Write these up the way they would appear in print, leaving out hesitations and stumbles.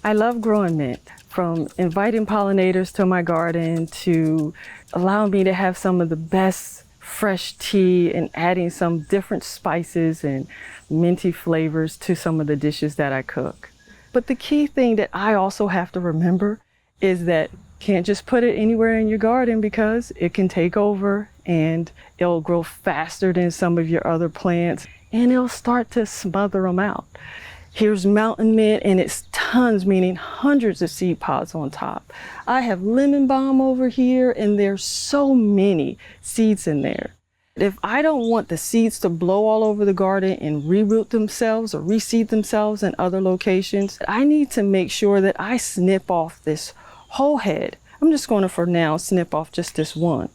I love growing mint, from inviting pollinators to my garden to allowing me to have some of the best fresh tea and adding some different spices and minty flavors to some of the dishes that I cook. But the key thing that I also have to remember is that you can't just put it anywhere in your garden because it can take over and it'll grow faster than some of your other plants and it'll start to smother them out. Here's mountain mint and it's tons, meaning hundreds of seed pods on top. I have lemon balm over here and there's so many seeds in there. If I don't want the seeds to blow all over the garden and reroot themselves or reseed themselves in other locations, I need to make sure that I snip off this whole head. I'm just going to, for now, snip off just this one.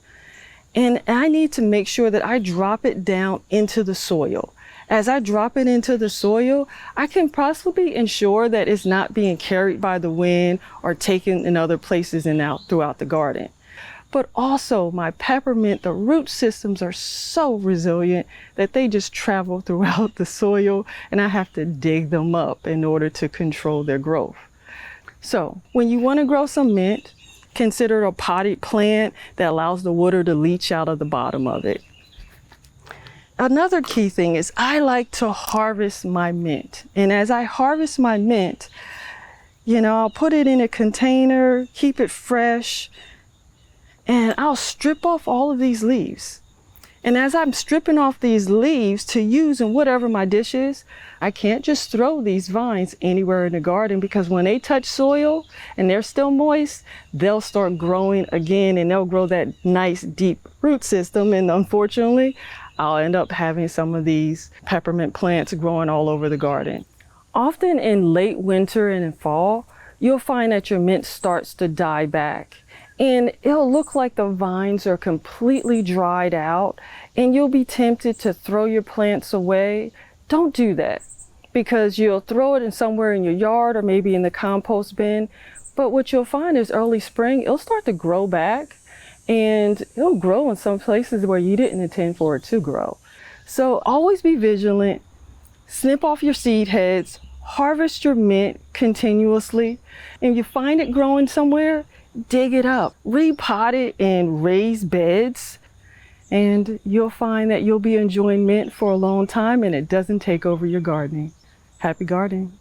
And I need to make sure that I drop it down into the soil. As I drop it into the soil, I can possibly ensure that it's not being carried by the wind or taken in other places and out throughout the garden. But also my peppermint, the root systems are so resilient that they just travel throughout the soil and I have to dig them up in order to control their growth. So when you want to grow some mint, consider a potted plant that allows the water to leach out of the bottom of it. Another key thing is I like to harvest my mint. And as I harvest my mint, I'll put it in a container, keep it fresh, and I'll strip off all of these leaves. And as I'm stripping off these leaves to use in whatever my dish is, I can't just throw these vines anywhere in the garden because when they touch soil and they're still moist, they'll start growing again and they'll grow that nice deep root system. And unfortunately, I'll end up having some of these peppermint plants growing all over the garden. Often in late winter and in fall, you'll find that your mint starts to die back. And it'll look like the vines are completely dried out and you'll be tempted to throw your plants away. Don't do that because you'll throw it in somewhere in your yard or maybe in the compost bin. But what you'll find is early spring, it'll start to grow back and it'll grow in some places where you didn't intend for it to grow. So always be vigilant, snip off your seed heads, harvest your mint continuously. And if you find it growing somewhere, dig it up, repot it in raised beds, and you'll find that you'll be enjoying mint for a long time and it doesn't take over your gardening. Happy gardening.